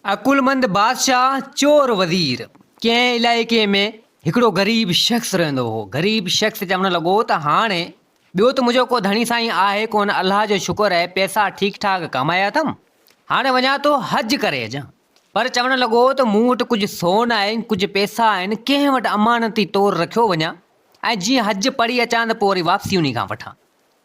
अकुलमंद बादशाह चोर वज़ीर कंहिं इलाइक़े में हिकिड़ो ग़रीब शख़्स रहंदो हो। ग़रीब शख़्स चवणु लॻो त हाणे ॿियो त मुंहिंजो को धणी साईं आहे कोन, अलाह जो शुक्र आहे, पैसा ठीकु ठाक कमाया अथमि, हाणे वञा थो हज करे अचां। पर चवणु लॻो त मूं वटि कुझु सोन आहे, कुझु पैसा आहिनि, कंहिं वटि अमानती तौरु रखियो वञा ऐं जीअं हज पढ़ी अचां त पोइ वरी वापसी उन खां वठां।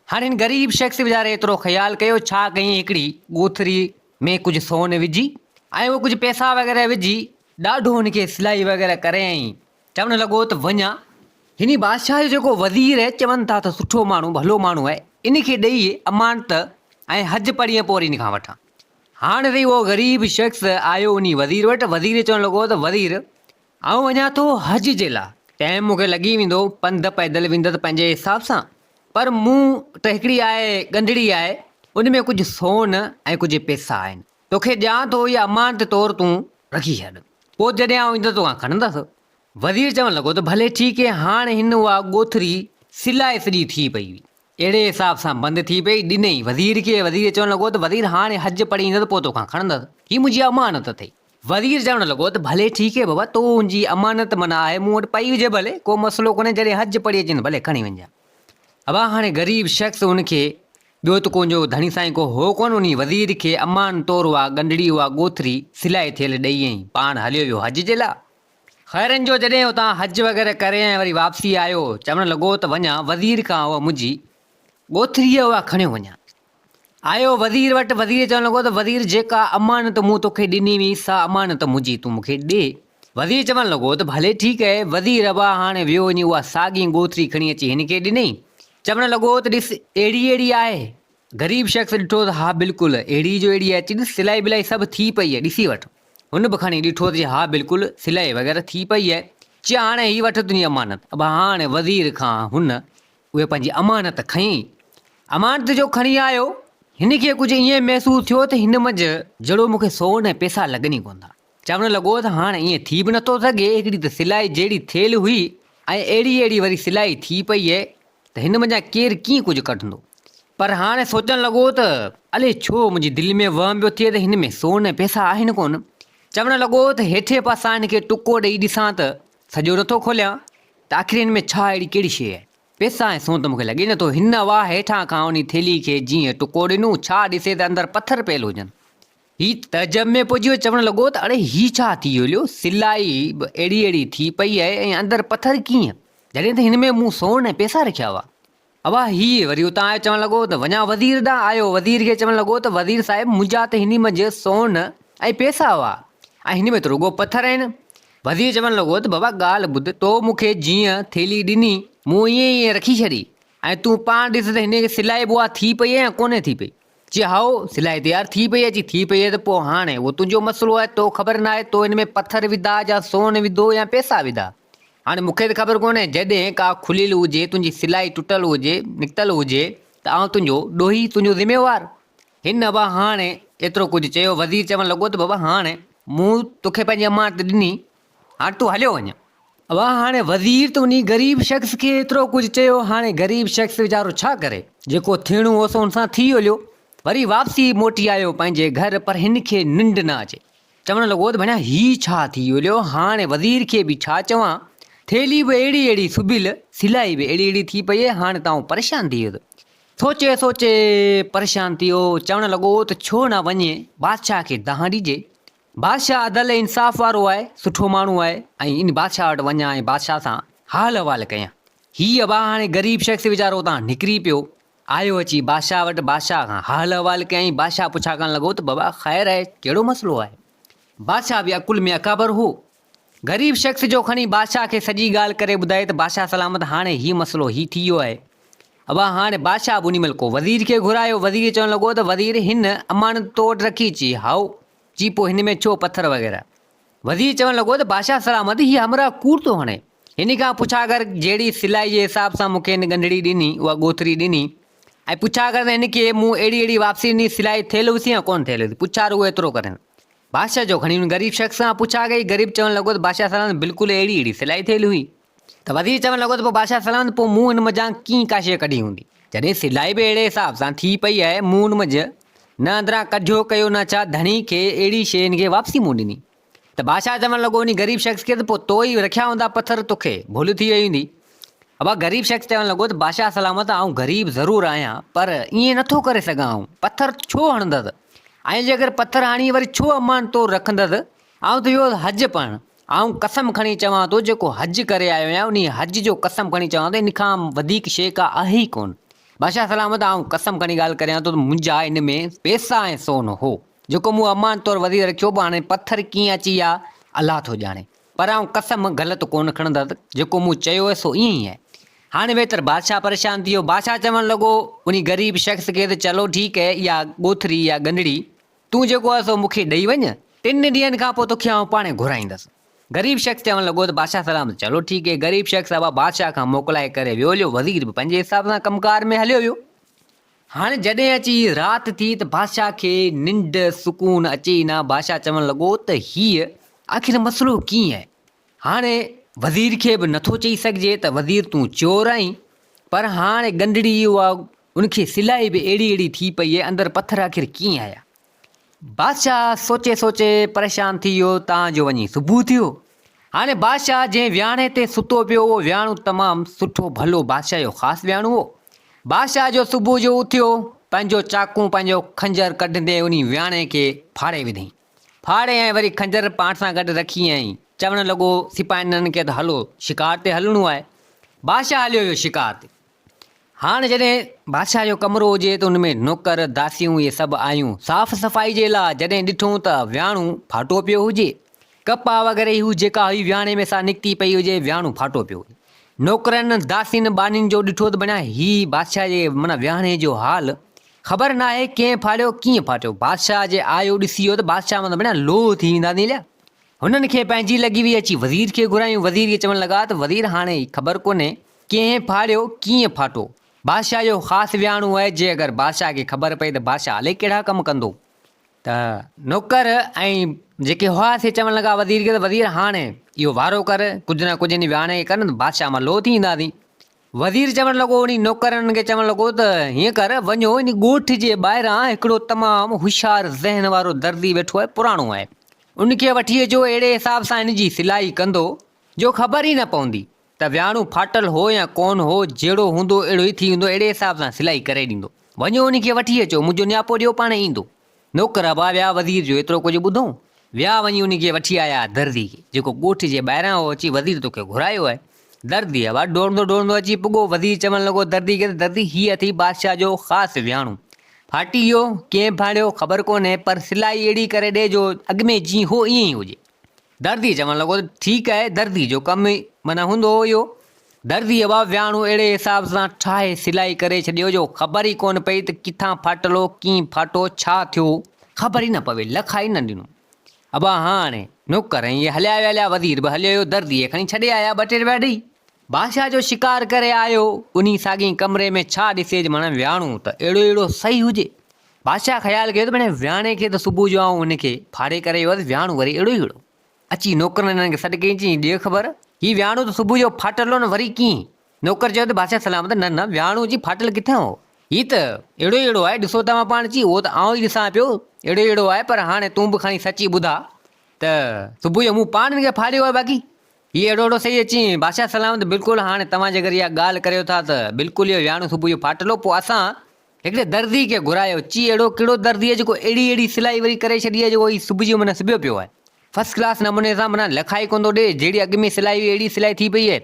हाणे हिन ग़रीब शख़्स वीचारे एतिरो ख़्यालु कयो, छा कयईं, हिकिड़ी ॻोथरी में कुझु सोन विझी ऐं उहो कुझु पैसा वग़ैरह विझी ॾाढो हुनखे सिलाई वग़ैरह करे ऐं चवणु लॻो त वञा हिन बादशाह जो जेको वज़ीर आहे, चवनि था त सुठो माण्हू भलो माण्हू आहे, इनखे ॾेई अमानत ऐं हज पढ़ी पोइ वरी इन खां वठां। हाणे वरी उहो ग़रीब शख़्स आयो उन वज़ीर वटि। वज़ीर चवणु लॻो त वज़ीर, आउं वञा थो हज जे लाइ, टाइम मूंखे लॻी वेंदो, पंधु पैदल वेंदुसि पंहिंजे हिसाब सां, पर मूं त हिकिड़ी आहे गंढड़ी आहे, उन में कुझु सोन ऐं कुझु पैसा आहिनि, तोखे ॾियां थो, इहा अमानत तौरु तूं रखी छॾ, पोइ जॾहिं आउं ईंदुसि तोखां खणंदसि। वज़ीर चवणु लॻो त भले ठीकु आहे। हाणे हिन उहा ॻोथरी सिलाई सॼी थी पई हुई, अहिड़े हिसाब सां बंदि थी पई, ॾिनई वज़ीर खे। वज़ीर चवणु लॻो त वज़ीर हाणे हज पढ़ी ईंदुसि पोइ तोखां खणंदसि, हीअ मुंहिंजी अमानत अथई। वज़ीर चवणु लॻो त भले ठीकु आहे बाबा, तुंहिंजी अमानत माना आहे, मूं वटि पई हुजे भले, को मसइलो कोन्हे, जॾहिं हज पढ़ी अचे भले खणी वञा। अब हाणे ग़रीब शख़्स हुनखे ॿियो त को जो धणी साईं को हो कोन, उन वज़ीर खे अमान तौरु उहा गंढड़ी उहा ॻोथरी सिलाई थियल ॾेई ऐं पाण हलियो वियो हज जे लाइ। ख़ैरनि जो जॾहिं हुतां हज वग़ैरह करे ऐं वरी वापसी आयो, चवणु लॻो त वञा वज़ीर खां उहा मुंहिंजी ॻोथरीअ उहा खणियो वञा। आयो वज़ीर वटि, वज़ीर चवणु लॻो त वज़ीर जेका अमानत मूं तोखे ॾिनी हुई सा अमानत मुंहिंजी तूं मूंखे ॾे। वज़ीर चवणु लॻो त भले ठीकु आहे। वज़ीर अबा हाणे वियो वञी उहा साॻी ॻोथरी खणी अची हिनखे ॾिनई। चवणु लॻो त ॾिस अहिड़ी अहिड़ी आहे। ग़रीब शख़्स ॾिठो त हा बिल्कुलु अहिड़ी जो अहिड़ी आहे, अची ॾिस सिलाई विलाई सभु थी पई आहे, ॾिसी वठि। हुन बि खणी ॾिठो त हा बिल्कुलु सिलाई वग़ैरह थी पई आहे। चई हाणे हीअ वठि तुंहिंजी अमानत। अब हाणे वज़ीर खां हुन उहे पंहिंजी अमानत खईं। अमानत जो खणी आयो, हिनखे कुझु ईअं महसूसु थियो त हिन मंझि जहिड़ो मूंखे सोन ऐं पैसा लॻनि ई कोन था। चवणु लॻो त हाणे ईअं थी बि नथो सघे, हिकिड़ी त सिलाई जहिड़ी थियल हुई ऐं अहिड़ी अहिड़ी वरी सिलाई थी पई आहे त हिन मंझां केरु कीअं कुझु कढंदो। पर हाणे सोचणु लॻो त अले छो मुंहिंजी दिलि में वहम पियो थिए त हिन में सोन ऐं पैसा आहिनि कोन। चवणु लॻो त हेठे पासां हिनखे टुको ॾेई ॾिसां त सॼो नथो खोलियां त आख़िर हिन में छा अहिड़ी कहिड़ी शइ आहे। पैसा ऐं सोन त मूंखे लॻे नथो। हिन वाह हेठां खां उन थेली खे जीअं टुको ॾिनो, छा ॾिसे त अंदरि पथर पियल हुजनि। हीउ तजब में पुॼी वियो। चवणु लॻो त अड़े हीउ छा थी वियो, सिलाई बि अहिड़ी अहिड़ी थी पई आहे ऐं अंदरि पथर कीअं, जॾहिं त हिन में मूं सोन ऐं पैसा रखिया हुआ। अबा हीअ वरी उतां आयो, चवणु लॻो त वञा वज़ीर ॾांहुं आयो। वज़ीर खे चवणु लॻो त वज़ीर साहिब, मुंहिंजा त हिन मंझि सोन ऐं पैसा हुआ ऐं हिन में त रुॻो पथर आहिनि। वज़ीर चवणु लॻो त बाबा ॻाल्हि ॿुध, तो मूंखे जीअं थेली ॾिनी मूं ईअं ईअं रखी छॾी ऐं तूं पाण ॾिस त हिन सिलाई बुआ थी पई आहे या कोन्हे थी पई। चई हाओ सिलाई तयारु थी पई आहे। थी पई आहे त पोइ हाणे उहो तुंहिंजो मसइलो आहे, तो ख़बर न आहे तो हिन में पथर विधा या सोन विधो या पैसा विधा। हाणे मूंखे त ख़बर कोन्हे, जॾहिं का खुलियल हुजे, तुंहिंजी सिलाई टुटल हुजे, निकितल हुजे त आउं तुंहिंजो ॾोही, तुंहिंजो ज़िम्मेवारु। हिन बाबा हाणे एतिरो कुझु चयो। वज़ीर चवणु लॻो त बाबा हाणे मूं तोखे पंहिंजी अमानत ॾिनी, हाणे तूं हलियो वञ। अबा हाणे वज़ीर त उन ग़रीब शख़्स खे एतिरो कुझु चयो। हाणे ग़रीब शख़्स वीचारो छा करे, जेको थियणो हो सो हुन सां थी हलियो। वरी वापसी मोटी आयो पंहिंजे घर, पर हिन खे निंड न अचे। चवणु लॻो त भञा हीउ छा थी वियो, हाणे वज़ीर खे बि छा चवां, थेली बि अहिड़ी अहिड़ी सुबियल, सिलाई बि अहिड़ी अहिड़ी थी पई आहे, हाणे त आउं परेशान थी वियो। सोचे सोचे परेशान थी वियो। चवणु लॻो त छो न वञे बादशाह खे दाह ॾिजे। बादशाह अदल इंसाफ़ वारो आहे, सुठो माण्हू आहे, ऐं इन बादशाह वटि वञा ऐं बादशाह सां हाल अहिवाल कयां। हीअ अबा हाणे ग़रीब शख़्स वीचारो उतां निकिरी पियो, आयो अची बादशाह वटि, बादशाह खां हाल अहिवाल कयईं। बादशाह पुछा करणु लॻो त बाबा ख़ैरु आहे, कहिड़ो मसइलो आहे। बादशाह बि अकुल में अकाबर हो। ग़रीब शख़्स जो खणी बादशाह खे सॼी ॻाल्हि करे ॿुधाए त बादशाह सलामत, हाणे हीउ मसइलो हीउ थी वियो आहे। अबा हाणे बादशाह बि उन महिल को वज़ीर खे घुरायो। वज़ीर चवणु लॻो त वज़ीर हिन अमानत तो वटि रखी। चई हाओ। चई पोइ हिन में छो पथर वग़ैरह। वज़ीर चवणु लॻो त बादशाह सलामत, हीअ हमरा कूड़ थो हणे। हिन खां पुछा कर जहिड़ी सिलाई जे हिसाब सां मूंखे हिन गंढड़ी ॾिनी, उहा ॻोथरी ॾिनी, ऐं पुछा कर त हिनखे मूं अहिड़ी अहिड़ी वापसी ॾिनी, सिलाई थियल हुई या कोन थियल हुई, पुछा रुॻो एतिरो करे। बादशाह जो खणी हुन ग़रीब शख़्स सां पुछा कई। ग़रीब चवणु लॻो त बादशाह सलामत बिल्कुलु अहिड़ी अहिड़ी सिलाई थियल हुई। त वज़ीर चवणु लॻो त पोइ बादशाह सलामत, पोइ मूं हिन मंझां कीअं का शइ कढी हूंदी, जॾहिं सिलाई बि अहिड़े हिसाब सां थी पई आहे, मूं हुन मंझि न अंदरां कढियो कयो न छा धणी खे अहिड़ी शयुनि खे वापसी मूं ॾिनी। त बादशाह चवणु लॻो उन ग़रीब शख़्स खे त पोइ तो ई रखिया हूंदा पथर, तोखे भुल थी वई हूंदी। अब ग़रीब शख़्स चवणु लॻो त बादशाह सलामत, आऊं ग़रीब ज़रूरु आहियां पर ईअं नथो करे सघां, आऊं पथर छो हणंदसि, ऐं जे अगरि पथर हाणी वरी छो अमान तौरु रखंदसि, आऊं त इहो हज पण आऊं कसम खणी चवां थो, जेको हज करे आयो आहियां उन हज जो कसम खणी चवां थो, इन खां वधीक शइ का आहे ई कोन। बादशाह सलामत, आऊं कसम खणी ॻाल्हि करियां थो त मुंहिंजा इन में पैसा ऐं सोन हो जेको मूं अमान तौरु वधी रखियो, पोइ हाणे पथर कीअं अची विया अलाह थो ॼाणे, पर आऊं कसम ग़लति कोन खणंदसि, जेको मूं चयो आहे सो ईअं ई आहे। हाणे बेहतर बादशाह परेशान थी वियो। बादशाह चवणु लॻो उन ग़रीब शख़्स खे त चलो ठीकु है, इहा ॻोथरी या गंढड़ी तूं जेको आहे सो मूंखे ॾेई वञ, 3 ॾींहंनि खां पोइ तोखे आउं पाणे घुराईंदसि। ग़रीब शख़्स चवणु लॻो त बादशाह सलाम चलो ठीकु है। ग़रीब शख़्स अब बादशाह खां मोकिलाए करे वियो हलियो, वज़ीर बि पंहिंजे हिसाब सां कमकार में हलियो वियो। हाणे जॾहिं अची राति थी त बादशाह खे निंड सुकून अचे ई न। बादशाह चवणु लॻो त हीअ आख़िर मसइलो कीअं आहे। हाणे वज़ीर खे बि नथो चई सघिजे त वज़ीर तूं चोर आहीं, पर हाणे गंढड़ी उहा उनखे सिलाई बि अहिड़ी अहिड़ी थी पई आहे, अंदरि पथर आख़िर कीअं आया। बादशाह सोचे सोचे परेशान थी वियो। तव्हांजो वञी सुबुह थियो। हाणे बादशाह जंहिं विहाणे ते सुतो पियो उहो विहाणो तमामु सुठो भलो बादशाह जो ख़ासि विहाणो हो। बादशाह जो सुबुह जो उथियो, पंहिंजो चाकू पंहिंजो खंजर कढंदे उन विहाणे खे फाड़े विधई। फाड़े ऐं वरी खंजर पाण सां गॾु रखी ऐं चवणु लॻो सिपाहीनि खे त हलो शिकार ते हलणो आहे। बादशाह हलियो वियो शिकार ते। हाणे जॾहिं बादशाह जो कमिरो हुजे त उन में नौकर दासियूं इहे सभु आयूं साफ़ सफ़ाई जे लाइ। जॾहिं ॾिठूं त विहाणो फाटो पियो हुजे, कपा वग़ैरह हू जेका हुई विहाणे में सां निकिती पई हुजे, विहाणो फाटो पियो हुजे। नौकरनि दासियुनि बानियुनि जो ॾिठो त बणिया हीउ बादशाह जे माना विहाणे जो हाल ख़बर न आहे कंहिं फाड़ियो कीअं फाटियो। बादशाह जे आयो ॾिसी वियो त बादशाह माना बणिया लोह थी वेंदा नी लिया। हुननि खे पंहिंजी लॻी हुई, अची वज़ीर खे घुरायूं। वज़ीर खे चवणु लॻा त वज़ीर हाणे ख़बर कोन्हे कंहिं फाड़ियो कीअं फाटो। बादशाह जो ख़ासि विहाणो आहे, जे अगरि बादशाह खे ख़बर पई त बादशाह अलाए कहिड़ा कमु कंदो। त नौकर ऐं जेके हुआ से चवणु लॻा वज़ीर खे त वज़ीर हाणे इहो वारो कर, कुझु न कुझु इन विहाणे खे कर न बादशाह मां लोह थी ईंदासीं। वज़ीर चवणु लॻो उन नौकरनि खे चवणु लॻो त हीअं कर, वञो इन ॻोठ जे ॿाहिरां हिकिड़ो तमामु होशियारु ज़हन वारो दर्दी वेठो आहे, पुराणो आहे, उनखे वठी अचो। अहिड़े हिसाब सां इन जी सिलाई कंदो जो ख़बर ई न पवंदी त विहाणो फाटल हो या कोन हो, जहिड़ो हूंदो अहिड़ो ई थी वेंदो, अहिड़े हिसाब सां सिलाई करे ॾींदो। वञो उनखे वठी अचो, मुंहिंजो नियापो ॾियो, पाण ईंदो। नौकर अबा विया, वज़ीर जो एतिरो कुझु ॿुधो, विया वञी उनखे वठी आया दर्दी खे, जेको ॻोठ जे ॿाहिरां हो। अची वज़ीर तोखे घुरायो आहे। दर्दी अबा डोड़ंदो डोड़ंदो अची पुॻो। वज़ीर चवणु लॻो दर्दी खे त दर्दी हीअ अथई बादशाह जो ख़ासि विहाणो, फाटी वियो, कंहिं फाड़ियो ख़बर कोन्हे, पर सिलाई अहिड़ी करे ॾे जो अॻु में जीअं हो ईअं ई हुजे। दर्दी चवणु लॻो त ठीकु आहे, दर्दी जो कमु माना हूंदो हो इहो। दर्दी अबा विहाणो अहिड़े हिसाब सां ठाहे सिलाई करे छॾियो जो ख़बर ई कोन पई त किथां फाटल हो, कीअं फाटो, छा थियो, ख़बर ई न पवे, लखाई न ॾिनो। अबा हाणे नौकर इहे हलिया विया हलिया, वज़ीर बि हलियो वियो, दर्दीअ खणी छॾे आया 2 टे रुपया ॾेई। बादशाह जो शिकार करे आयो, उन साॻी कमरे में छा ॾिसे माना विहाणो त अहिड़ो अहिड़ो सही हुजे। बादशाह ख़्यालु कयो त भणे विहाणे खे त सुबुह जो आऊं उनखे फाड़े करे वियो, विहाणो वरी अहिड़ो ई अहिड़ो। अची नौकरनि हिननि खे सॾु कई, चई ॾिए ख़बर, हीउ विहाणो त सुबुह जो फाटल हो न, वरी कीअं। नौकर चयो त बादशाह सलामत, न न विहाणो जी फाटल किथां हो, हीउ त अहिड़ो ई अहिड़ो आहे, ॾिसो तव्हां पाण अची, उहो त आऊं ई ॾिसां पियो अहिड़ो अहिड़ो आहे, पर हाणे तूं बि खणी सची ॿुधा त सुबुह जो मूं पाण हिनखे फाड़ियो आहे, बाक़ी हीउ अहिड़ो अहिड़ो सही। अची बादशाह सलामत, बिल्कुलु हाणे तव्हां जे अगरि इहा ॻाल्हि करियो था त बिल्कुलु इहो विहाणो सुबुह जो फाटलो। पोइ असां हिकिड़े दर्दी खे घुरायो, ची अहिड़ो कहिड़ो दर्दी आहे जेको अहिड़ी अहिड़ी सिलाई वरी करे छॾी आहे, जेको हीउ सुबुह जो माना सिबियो पियो आहे फर्स्ट क्लास नमूने सां, माना लखाई कोन थो ॾे, जहिड़ी अॻु में सिलाई हुई अहिड़ी सिलाई थी पई आहे।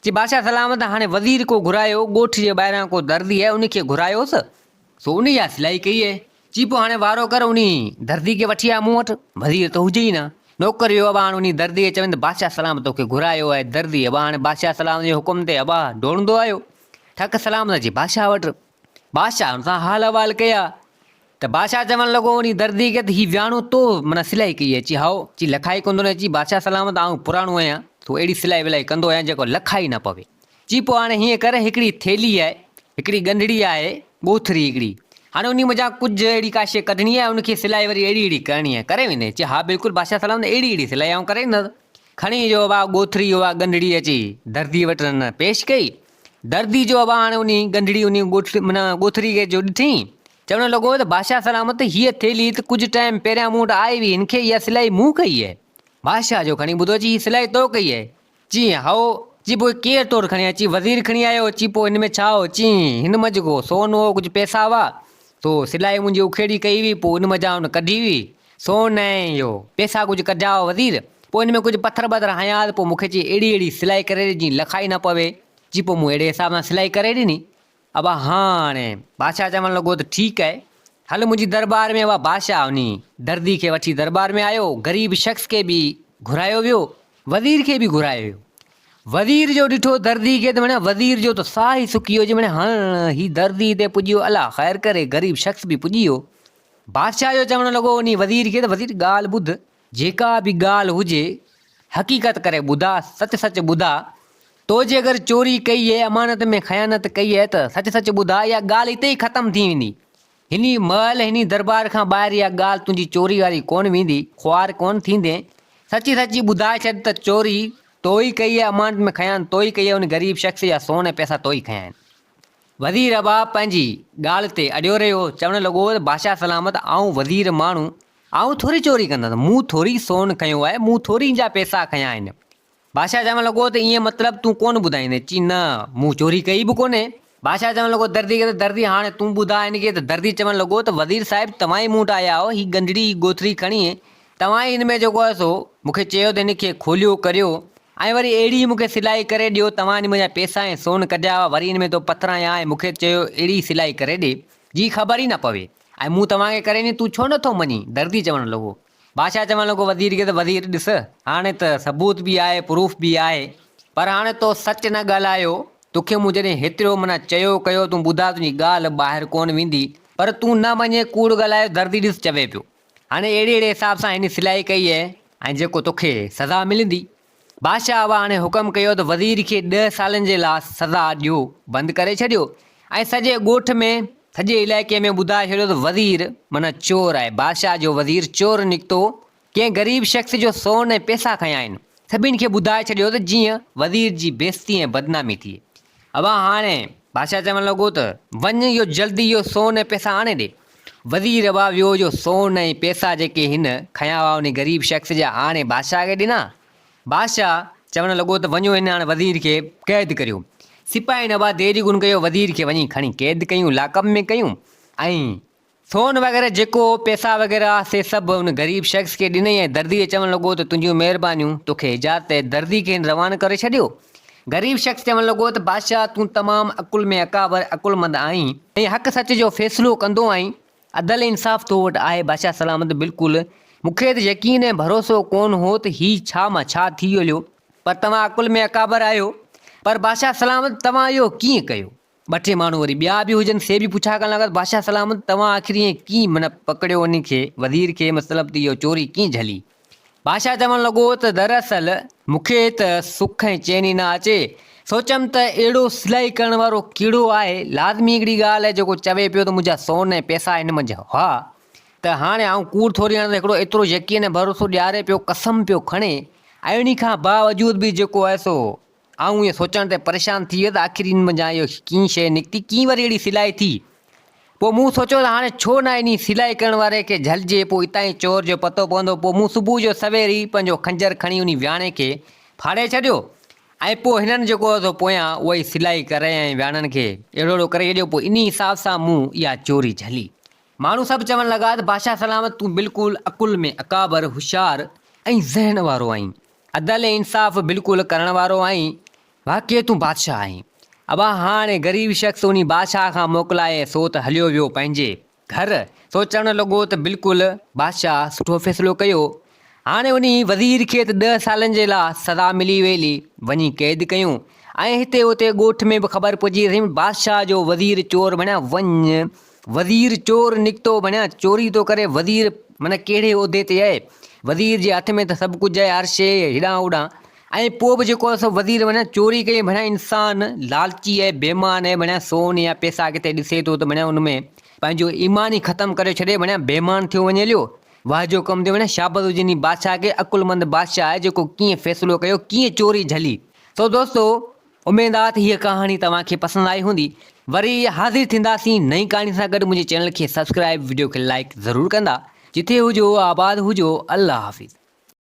जी बादशाह सलामत हाणे वज़ीर को घुरायो, ॻोठ जे ॿाहिरां को दर्दी आहे, उनखे घुरायोसि, सो उन इहा सिलाई कई आहे। जी पोइ हाणे वारो कर उन दर्दी खे वठी आ मूं वटि, वज़ीर त हुजे ई न। नौकर वियो अबा हाणे उन दर्दी खे चवनि त बादशाह सलामत तोखे घुरायो आहे। दर्दी अबा हाणे बादशाह सलामत जे हुकुम ते अबा डोड़ंदो आयो, ठक सलामत जी बादशाह वटि। बादशाह सां हाल अहवाल कया त बादशाह चवणु लॻो उन दर्दी खे त हीउ विहाणो तो माना सिलाई कई आहे। अची हाओ, ची लखाई कोन थो न। अची बादशाह सलामत आऊं पुराणो आहियां, तूं अहिड़ी सिलाई विलाई कंदो आहियां जेको लखाई न पवे। जी पोइ हाणे हीअं करे, हिकिड़ी थेली आहे, हिकिड़ी गंढड़ी आहे, ॻोथरी हिकिड़ी, हाणे उन मुंहिंजा कुझु अहिड़ी का शइ कढणी आहे, उनखे सिलाई वरी अहिड़ी अहिड़ी करणी आहे, करे वेंदे। चई हा बिल्कुलु बादशाह सलामत, अहिड़ी अहिड़ी सिलाई आऊं करे ईंदुसि। खणी जो अबा ॻोथरी अबा गंढड़ी अची दर्दी वटि पेश कई। दर्दी जो अबा हाणे उन गंढड़ी उन माना ॻोथरी खे जो ॾिठी चवण लॻो त बादशाह सलामत हीअ थैली त कुझु टाइम पहिरियां मूं वटि आई हुई, हिनखे इहा सिलाई मूं कई आहे। बादशाह जो खणी ॿुधो अची, हीअ सिलाई तो कई आहे। चई हाओ, चई पोइ केरु तोड़ खणी अची? वज़ीर खणी आयो। चई पोइ हिन में छा हो? चई हिन में जेको सोन हो, कुझु पैसा हुआ, तो सिलाई मुंहिंजी उखेड़ी कई हुई, पोइ हिन मज़ा हुन कढी हुई सोन ऐं इहो पैसा कुझु कढिया हुआ वज़ीर। पोइ हिन में कुझु पथर ॿथर हयां, पोइ मूंखे चई अहिड़ी अहिड़ी सिलाई करे ॾे जीअं लखाई न पवे। जी पोइ मूं अहिड़े हिसाब सां सिलाई करे ॾिनी। अब हाणे बादशाह चवणु लॻो त ठीकु आहे, हल मुंहिंजी दरबार में उहा बादशाह उनी दर्दी खे वठी दरबार में आयो। ग़रीब शख़्स खे बि घुरायो वियो, वज़ीर खे बि घुरायो वियो। वज़ीर जो ॾिठो दर्दी खे त माना वज़ीर जो त साह ई सुकी वियो, माना हाणे हीउ दर्दी हिते पुॼियो, अलाह ख़ैरु करे ग़रीब शख़्स बि पुॼी वियो। बादशाह जो चवणु लॻो उन वज़ीर खे त वज़ीर ॻाल्हि ॿुध, जेका बि ॻाल्हि हुजे हक़ीक़त करे ॿुधा, सच सच ॿुधा। तो जे अगरि चोरी कई आहे, अमानत में ख़यानत कई आहे त सच सच ॿुधा, इहा ॻाल्हि हिते ई ख़तमु थी वेंदी। हिन महल हिन दरबार खां ॿाहिरि इहा ॻाल्हि तुंहिंजी चोरी वारी कोन वेंदी, ख़्वार कोन थींदे। सची सची ॿुधाए छॾ त चोरी तो ई कई आहे, अमानत में खयान तो ई कई आहे, उन ग़रीब शख़्स जा सोन ऐं पैसा तो ई खयां आहिनि। वज़ीर अबा पंहिंजी ॻाल्हि ते अड़ियो रहियो, चवणु लॻो त बादशाह सलामत आऊं वज़ीर माण्हू, आऊं थोरी चोरी कंदुसि, मूं थोरी सोन खयो आहे, मूं थोरी जा पैसा खयां आहिनि। बादशाह चवणु लॻो त ईअं मतिलबु तूं कोन ॿुधाईंदे? चई न, मूं चोरी कई बि कोन्हे। बादशाह चवणु लॻो दर्दी खे त दर्दी हाणे तूं ॿुधा हिनखे। त दर्दी चवणु लॻो त वज़ीर साहिबु तव्हां ई मूं वटि आया हो, हीअ गंढड़ी गोथरी खणी तव्हां ई हिन में जेको आहे सो मूंखे चयो त हिनखे खोलियो करियो, ऐं वरी अहिड़ी मूंखे सिलाई करे ॾियो। तव्हां हिन मुंहिंजा पैसा ऐं सोन कढिया हुआ, वरी हिन में तो पथर आया ऐं मूंखे चयो अहिड़ी सिलाई करे ॾे जी ख़बर ई न पवे, ऐं मूं तव्हांखे करे ॾिनी, तूं छो नथो मञी? दर्दी चवणु लॻो। बादशाह चवणु लॻो वज़ीर खे त वज़ीर ॾिस, हाणे त सबूत बि आहे, प्रूफ बि आहे, पर हाणे तो सच न ॻाल्हायो। तोखे मूं जॾहिं हेतिरो माना चयो कयो, तूं ॿुधा, तुंहिंजी ॻाल्हि ॿाहिरि कोन वेंदी, पर तूं न मञे, कूड़ ॻाल्हायो। दर्दी ॾिस चवे पियो, हाणे अहिड़े हिसाब सां हिन सिलाई कई आहे ऐं जेको तोखे सज़ा मिलंदी। बादशाह हुआ हाणे हुकम कयो त वज़ीर खे 10 सालनि जे लाइ सज़ा ॾियो, बंदि करे छॾियो, ऐं सॼे ॻोठ में सॼे इलाइक़े में ॿुधाए छॾियो त वज़ीर माना चोर आहे। बादशाह जो वज़ीर चोर निकितो, कंहिं ग़रीब शख़्स जो सोन ऐं पैसा खयां आहिनि। सभिनि खे ॿुधाए छॾियो त जीअं वज़ीर जी बेइज़ती ऐं बदनामी थिए। अब हाणे बादशाह चवणु लॻो त वञ, इहो जल्दी इहो सोन ऐं पैसा आणे ॾे। वज़ीर अबा वियो, जो सोन ऐं पैसा जेके हिन खयां हुआ उन ग़रीब शख़्स जा हाणे बादशाह खे ॾिना। बादशाह चवणु लॻो त वञो हिन हाणे वज़ीर खे क़ैद करियो। सिपाही नबा देरी गुन कयो, वज़ीर खे वञी खणी क़ैद कयूं, लाकअप में कयूं, ऐं सोन वग़ैरह जेको पैसा वग़ैरह से सभु उन ग़रीब शख़्स खे ॾिनई। ऐं दर्दी चवणु लॻो त तुंहिंजियूं महिरबानियूं, तोखे इजाज़त आहे। दर्दी खे रवाना करे छॾियो। ग़रीब शख़्स चवणु लॻो त बादशाह तूं तमामु अकुल में अकाबर अकुलमंद आहीं, ऐं हक़ सच जो फ़ैसिलो कंदो आहीं, अदल इंसाफ़ तो वटि आहे। बादशाह सलामत बिल्कुलु, मूंखे त यकीन ऐं भरोसो कोन हो त हीउ छा मां छा थी हलियो, पर तव्हां अकुल में अकाबर आहियो। पर बादशाह सलामत तव्हां इहो कीअं कयो? 2-3 माण्हू वरी ॿिया बि हुजनि, से बि पुछा करणु लॻा बादशाह सलामत तव्हां आख़िर ईअं कीअं माना पकड़ियो उन खे वज़ीर खे, मतिलबु त इहो चोरी कीअं झली? बादशाह चवणु लॻो त दरअसल मूंखे त सुख ऐं चैन ई न अचे, सोचमि त अहिड़ो सिलाई करण वारो कहिड़ो आहे, लाज़मी हिकिड़ी ॻाल्हि आहे जेको चवे पियो त मुंहिंजा सोन ऐं पैसा हिन मंझि हुआ, त हाणे आऊं कूड़ थोरी हाणे हिकिड़ो एतिरो यकीन ऐं भरोसो ॾियारे पियो, कसम पियो खणे, ऐं उन खां बावजूद बि जेको आहे सो आऊं इहो सोचण ते परेशान थी वियो त आख़िर हिन मंझां इहो कीअं शइ निकिती, कीअं वरी अहिड़ी सिलाई थी। पोइ मूं सोचियो त हाणे छो न इन सिलाई करण वारे खे झलिजे, पोइ हितां ई चोर जो पतो पवंदो। पोइ मूं सुबुह जो सवेर ई पंहिंजो खंजर खणी उन विहाणे खे फाड़े छॾियो, ऐं पोइ हिननि जेको आहे पोयां उहा ई सिलाई करे ऐं विहाणनि खे अहिड़ो अहिड़ो करे छॾियो। पोइ इन हिसाब सां मूं इहा चोरी झली। माण्हू सभु चवणु लॻा त बादशाह सलामत तूं बिल्कुलु अकुल में अकाबर होशियारु ऐं ज़हन वारो आहीं, अदल ऐं इंसाफ़ बिल्कुलु करण वारो आहीं, वाक़ई तूं बादशाह आहीं। अब हाणे ग़रीब शख़्स उन बादशाह खां मोकिलाए सो त हलियो वियो पंहिंजे घर। सोचणु लॻो त बिल्कुलु बादशाह सुठो फ़ैसिलो कयो। हाणे उन वज़ीर खे त 10 सालनि जे लाइ सज़ा मिली वेली, वञी क़ैद कयूं, ऐं हिते हुते ॻोठ में बि ख़बर पइजी वई बादशाह जो वज़ीर चोर बणिया। वञ, वज़ीर चोर निकितो बणिया, चोरी थो करे। वज़ीर माना कहिड़े उहिदे ते आहे, वज़ीर जे हथ में त सभु कुझु आहे, हर शइ हेॾां होॾां, ऐं पोइ बि जेको आहे सो वज़ीर बणिया चोरी कई। बणिया इंसान लालची आहे, बेईमान आहे, बणिया सोन या पैसा किथे ॾिसे थो त बणिया उन में पंहिंजो ईमान ई ख़तमु करे छॾे, बणिया बेईमान थियो वञे लियो। वाह जो कमु थियो, बणिया शाबाश हुजे बादशाह खे, अकुलमंद बादशाह आहे जेको कीअं फ़ैसिलो कयो, कीअं चोरी झली। सो दोस्तो, उमेद आहे त हीअ कहाणी तव्हांखे पसंदि आई हूंदी। वरी हाज़िर थींदासीं नई कहाणी सां गॾु। मुंहिंजे चैनल खे सब्सक्राइब, वीडियो खे लाइक ज़रूरु कंदा। जिथे हुजो आबाद हुजो, अल्लाह हाफ़िज़।